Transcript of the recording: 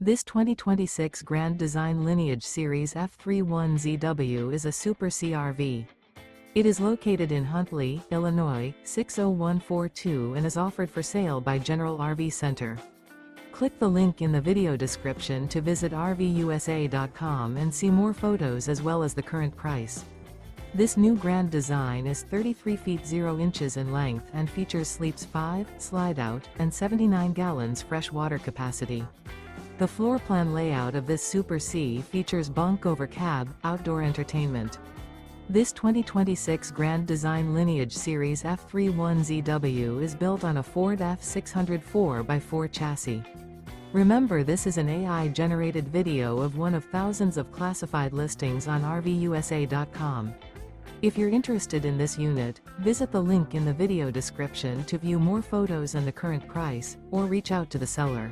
This 2026 Grand Design Lineage Series F31ZW is a Super CRV. It is located in Huntley, Illinois, 60142 and is offered for sale by General RV Center. Click the link in the video description to visit RVUSA.com and see more photos as well as the current price. This new Grand Design is 33 feet 0 inches in length and features sleeps 5, slide-out, and 79 gallons fresh water capacity. The floor plan layout of this Super C features Bunk Over Cab, outdoor entertainment. This 2026 Grand Design Lineage Series F31ZW is built on a Ford F600 4x4 chassis. Remember, this is an AI-generated video of one of thousands of classified listings on RVUSA.com. If you're interested in this unit, visit the link in the video description to view more photos and the current price, or reach out to the seller.